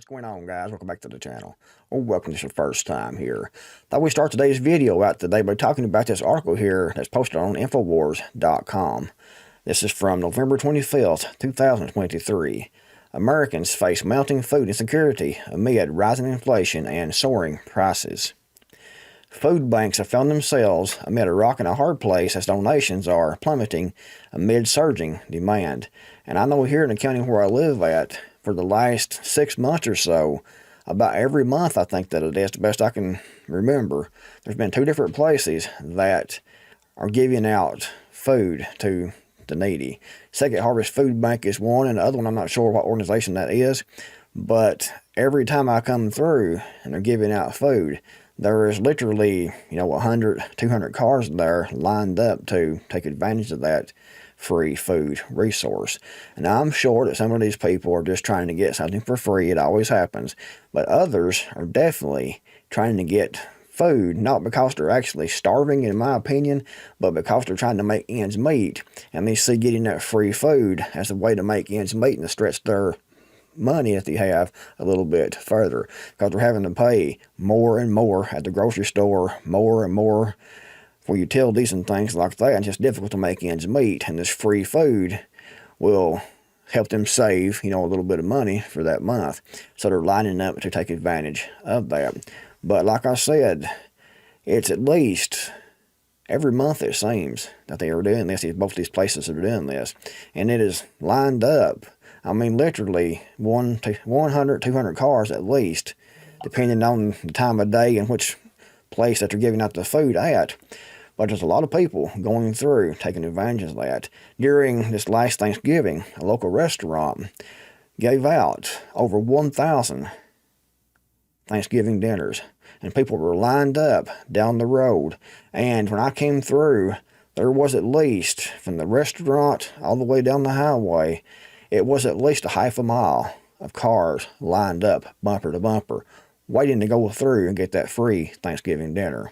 What's going on, guys? Welcome back to the channel. Or welcome to your first time here. Thought we'd start today's video out today by talking about this article here that's posted on Infowars.com. This is from November 25th, 2023. Americans face mounting food insecurity amid rising inflation and soaring prices. Food banks have found themselves amid a rock and a hard place as donations are plummeting amid surging demand. And I know here in the county where I live at, for the last 6 months or so, about every month I think that it is, the best I can remember, there's been 2 different places that are giving out food to the needy. Second Harvest Food Bank is one, and the other one I'm not sure what organization that is, but every time I come through and they're giving out food, there is literally, 100, 200 cars there lined up to take advantage of that free food resource. And I'm sure that some of these people are just trying to get something for free. It always happens. But others are definitely trying to get food, not because they're actually starving, in my opinion, but because they're trying to make ends meet. And they see getting that free food as a way to make ends meet and to stretch their money that they have a little bit further, because they're having to pay more and more at the grocery store, more and more for utilities and things like that. It's just difficult to make ends meet, and this free food will help them save, a little bit of money for that month. So they're lining up to take advantage of that. But like I said, it's at least every month it seems that they are doing this. Both these places are doing this, and it is lined up. I mean, literally 100, 200 cars at least, depending on the time of day and which place that they're giving out the food at. But there's a lot of people going through, taking advantage of that. During this last Thanksgiving, a local restaurant gave out over 1,000 Thanksgiving dinners. And people were lined up down the road. And when I came through, there was at least, from the restaurant all the way down the highway, it was at least a half a mile of cars lined up, bumper to bumper, waiting to go through and get that free Thanksgiving dinner.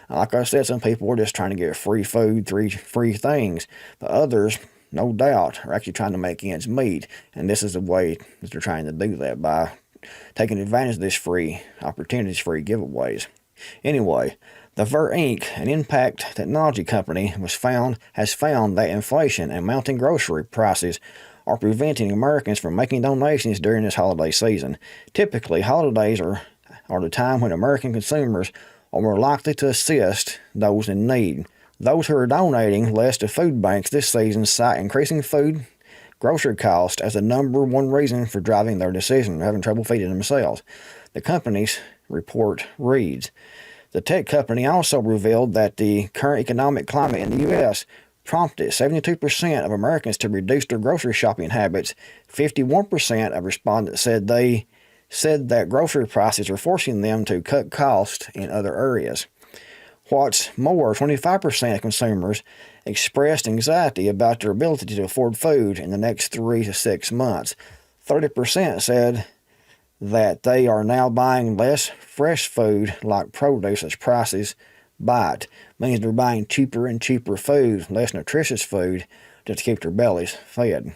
Like I said, some people were just trying to get free food, free things, but others, no doubt, are actually trying to make ends meet, and this is the way that they're trying to do that, by taking advantage of this free opportunities, free giveaways. Anyway, the Ver Inc., an impact technology company, has found that inflation and mounting grocery prices are preventing Americans from making donations during this holiday season. Typically, holidays are the time when American consumers are more likely to assist those in need. Those who are donating less to food banks this season cite increasing food grocery costs as the #1 reason for driving their decision, having trouble feeding themselves. The company's report reads, the tech company also revealed that the current economic climate in the U.S. prompted 72% of Americans to reduce their grocery shopping habits. 51% of respondents said that grocery prices are forcing them to cut costs in other areas. What's more, 25% of consumers expressed anxiety about their ability to afford food in the next 3 to 6 months. 30% said that they are now buying less fresh food like produce as prices bite. Means they're buying cheaper and cheaper food, less nutritious food, just to keep their bellies fed.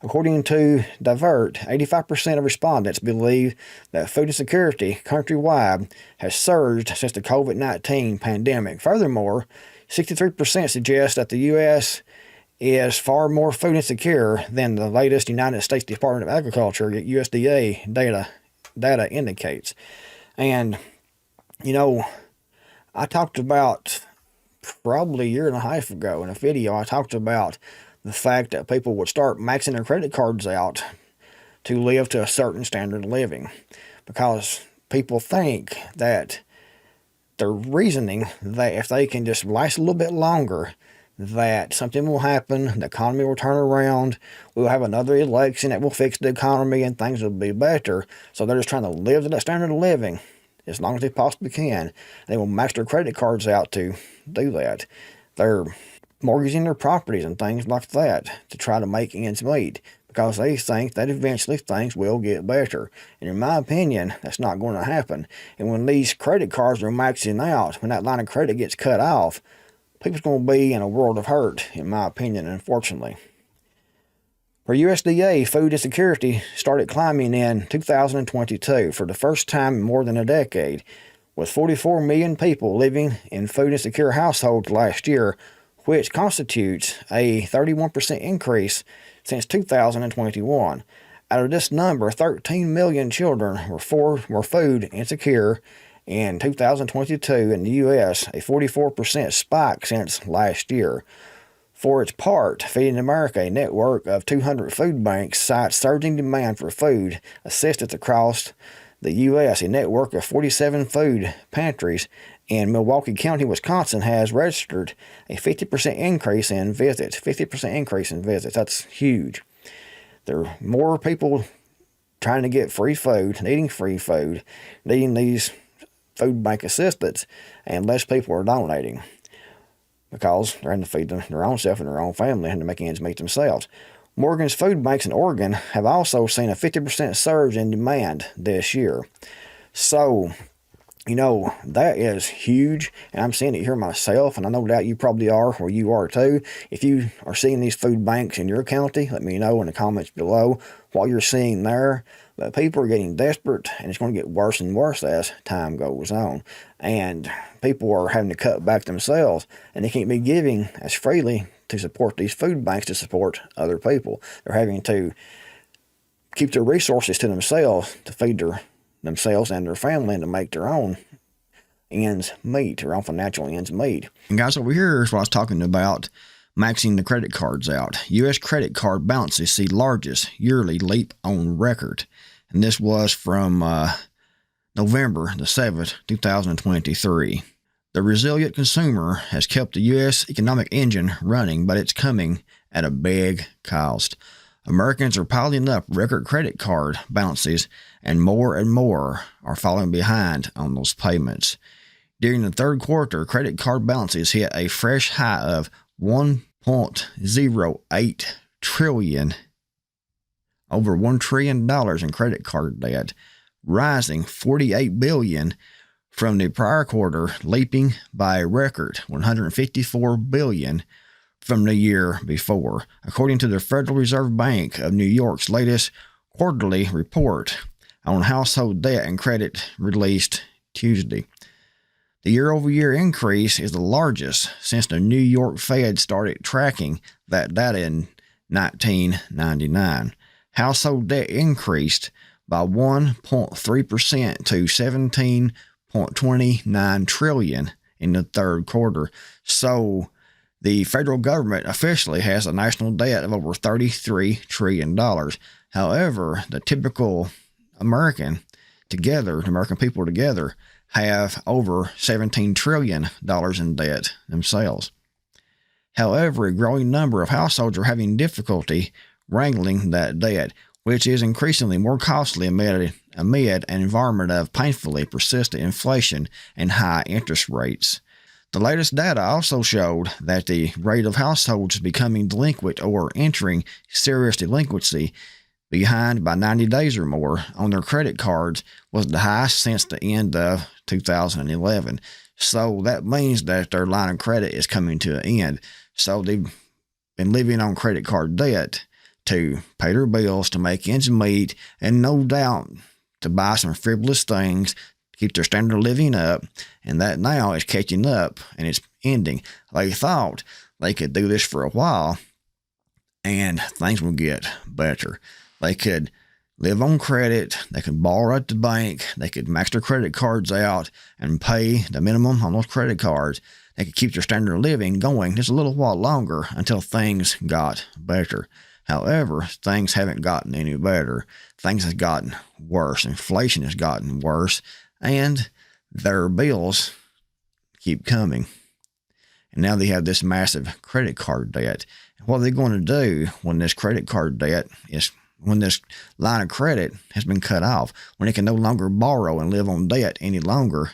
According to Divert, 85% of respondents believe that food insecurity countrywide has surged since the COVID-19 pandemic. Furthermore, 63% suggest that the U.S. is far more food insecure than the latest United States Department of Agriculture, USDA data indicates. And, I talked about probably a year and a half ago in a video, I talked about the fact that people would start maxing their credit cards out to live to a certain standard of living, because people think that they're reasoning that if they can just last a little bit longer, that something will happen, the economy will turn around, we'll have another election that will fix the economy and things will be better. So they're just trying to live to that standard of living as long as they possibly can. They will max their credit cards out to do that. They're mortgaging their properties and things like that to try to make ends meet, because they think that eventually things will get better. And in my opinion, that's not going to happen. And when these credit cards are maxing out, when that line of credit gets cut off, people's going to be in a world of hurt, in my opinion, unfortunately. For USDA, food insecurity started climbing in 2022 for the first time in more than a decade, with 44 million people living in food insecure households last year, which constitutes a 31% increase since 2021. Out of this number, 13 million children were food insecure in 2022 in the U.S., a 44% spike since last year. For its part, Feeding America, a network of 200 food banks, cites surging demand for food assistance across the U.S. A network of 47 food pantries in Milwaukee County, Wisconsin, has registered a 50% increase in visits. 50% increase in visits. That's huge. There are more people trying to get free food, needing free food, needing these food bank assistance, and less people are donating, because they're having to feed their own self and their own family and to make ends meet themselves. Morgan's food banks in Oregon have also seen a 50% surge in demand this year. So, that is huge, and I'm seeing it here myself, and I no doubt you probably are where you are too. If you are seeing these food banks in your county, let me know in the comments below what you're seeing there. But people are getting desperate, and it's going to get worse and worse as time goes on. And people are having to cut back themselves, and they can't be giving as freely to support these food banks to support other people. They're having to keep their resources to themselves to feed themselves and their family and to make their own ends meet, their own financial ends meet. And guys, over here is what I was talking about, maxing the credit cards out. U.S. credit card balances see largest yearly leap on record. And this was from November the 7th, 2023. The resilient consumer has kept the U.S. economic engine running, but it's coming at a big cost. Americans are piling up record credit card balances, and more are falling behind on those payments. During the third quarter, credit card balances hit a fresh high of $1.08 trillion, over $1 trillion in credit card debt, rising $48 billion from the prior quarter, leaping by a record $154 billion from the year before, according to the Federal Reserve Bank of New York's latest quarterly report on household debt and credit released Tuesday. The year-over-year increase is the largest since the New York Fed started tracking that data in 1999. Household debt increased by 1.3% to $17.29 trillion in the third quarter. So the federal government officially has a national debt of over $33 trillion. However, the typical American people together, have over $17 trillion in debt themselves. However, a growing number of households are having difficulty wrangling that debt, which is increasingly more costly amid an environment of painfully persistent inflation and high interest rates. The latest data also showed that the rate of households becoming delinquent or entering serious delinquency behind by 90 days or more on their credit cards was the highest since the end of 2011. So that means that their line of credit is coming to an end. So they've been living on credit card debt to pay their bills, to make ends meet, and no doubt to buy some frivolous things, keep their standard of living up, and that now is catching up and it's ending. They thought they could do this for a while and things will get better. They could live on credit, they could borrow at the bank, they could max their credit cards out and pay the minimum on those credit cards. They could keep their standard of living going just a little while longer until things got better. However, things haven't gotten any better. Things have gotten worse. Inflation has gotten worse, and their bills keep coming. And now they have this massive credit card debt. What are they going to do when this when this line of credit has been cut off, when they can no longer borrow and live on debt any longer?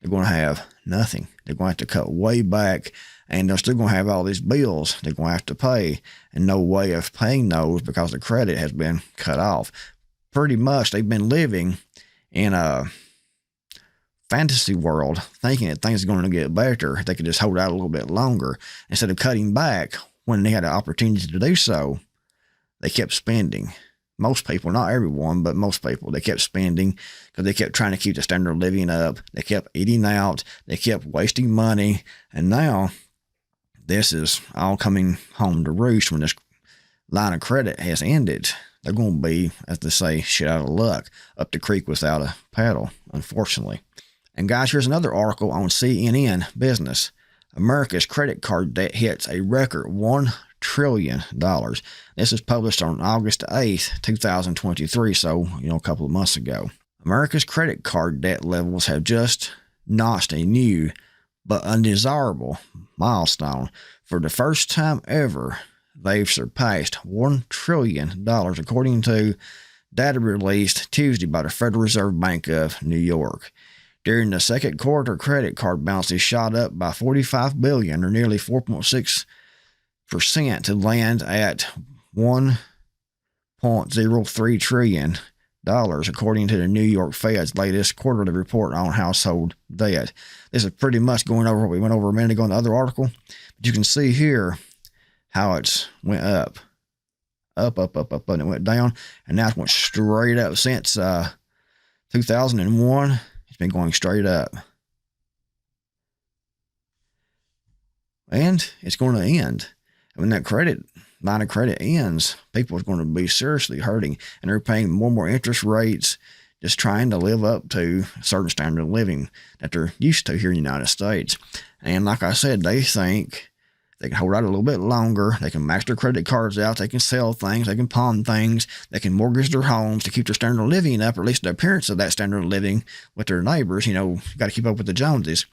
They're going to have nothing. They're going to have to cut way back, and they're still going to have all these bills they're going to have to pay, and no way of paying those because the credit has been cut off. Pretty much they've been living in a fantasy world, thinking that things are going to get better if they could just hold out a little bit longer instead of cutting back when they had an opportunity to do so. they kept spending. Most people, not everyone, but most people, they kept spending because they kept trying to keep the standard of living up. They kept eating out. They kept wasting money. And now this is all coming home to roost when this line of credit has ended. They're going to be, as they say, shit out of luck, up the creek without a paddle, unfortunately. And guys, here's another article on CNN Business. America's credit card debt hits a record $1 trillion. This is published on August 8th, 2023, so, a couple of months ago. America's credit card debt levels have just notched a new but undesirable milestone. For the first time ever, they've surpassed $1 trillion, according to data released Tuesday by the Federal Reserve Bank of New York. During the second quarter, credit card balances shot up by $45 billion, or nearly 4.6%, to land at $1.03 trillion, according to the New York Fed's latest quarterly report on household debt. This is pretty much going over what we went over a minute ago in the other article. But you can see here how it's went up, and it went down, and now it went straight up since 2001. It's been going straight up, and it's going to end. When that line of credit ends, people are going to be seriously hurting, and they're paying more and more interest rates, just trying to live up to a certain standard of living that they're used to here in the United States. And like I said, they think they can hold out a little bit longer. They can max their credit cards out. They can sell things. They can pawn things. They can mortgage their homes to keep their standard of living up, or at least the appearance of that standard of living with their neighbors. Got to keep up with the Joneses.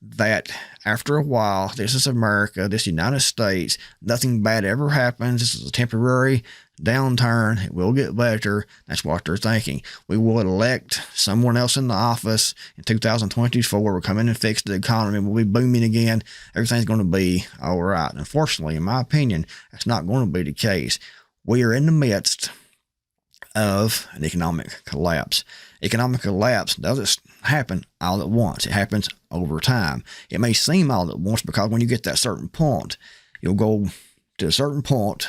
That after a while, this is America, this United States, nothing bad ever happens. This is a temporary downturn. It will get better. That's what they're thinking. We will elect someone else in the office in 2024. We'll come in and fix the economy. We'll be booming again. Everything's going to be all right. Unfortunately, in my opinion, that's not going to be the case. We are in the midst of an economic collapse. Economic collapse doesn't happen all at once. It happens over time. It may seem all at once because when you get that certain point, you'll go to a certain point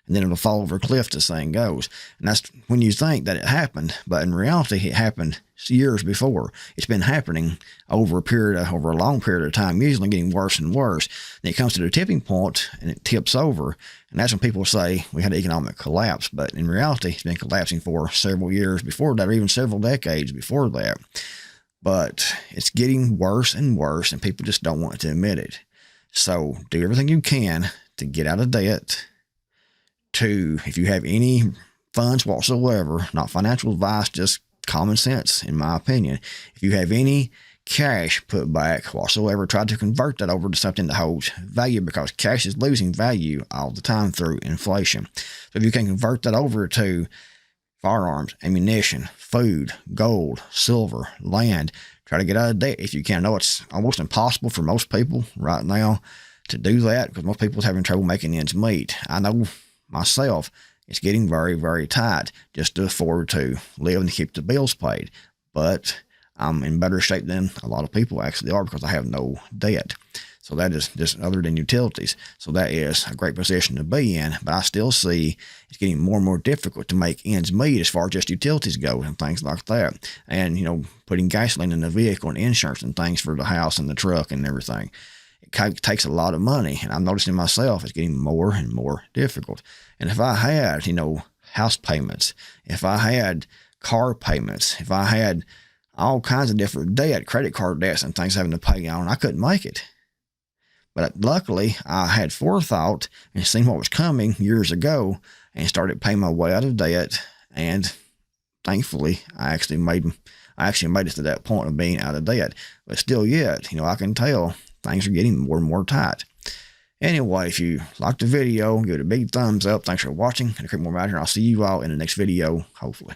and then it'll fall over a cliff, the saying goes. And that's when you think that it happened, but in reality, it happened years before. It's been happening over a long period of time, usually getting worse and worse. And it comes to the tipping point and it tips over. And that's when people say we had an economic collapse. But in reality, it's been collapsing for several years before that, or even several decades before that. But it's getting worse and worse, and people just don't want to admit it. So do everything you can to get out of debt. If you have any funds whatsoever, not financial advice, just common sense, in my opinion. If you have any cash put back whatsoever, try to convert that over to something that holds value, because cash is losing value all the time through inflation. So if you can convert that over to firearms, ammunition, food, gold, silver, land, try to get out of debt if you can. I know it's almost impossible for most people right now to do that because most people are having trouble making ends meet. I know myself, it's getting very, very tight just to afford to live and keep the bills paid. But I'm in better shape than a lot of people actually are because I have no debt. So that is just other than utilities. So that is a great position to be in. But I still see it's getting more and more difficult to make ends meet as far as just utilities go and things like that. And, putting gasoline in the vehicle and insurance and things for the house and the truck and everything. It takes a lot of money. And I'm noticing myself it's getting more and more difficult. And if I had, house payments, if I had car payments, if I had all kinds of different debt, credit card debts and things having to pay on, I couldn't make it. But luckily, I had forethought and seen what was coming years ago and started paying my way out of debt. And thankfully, I actually made it to that point of being out of debt. But still yet, I can tell things are getting more and more tight. Anyway, if you liked the video, give it a big thumbs up. Thanks for watching. And Creekmore out here. I'll see you all in the next video, hopefully.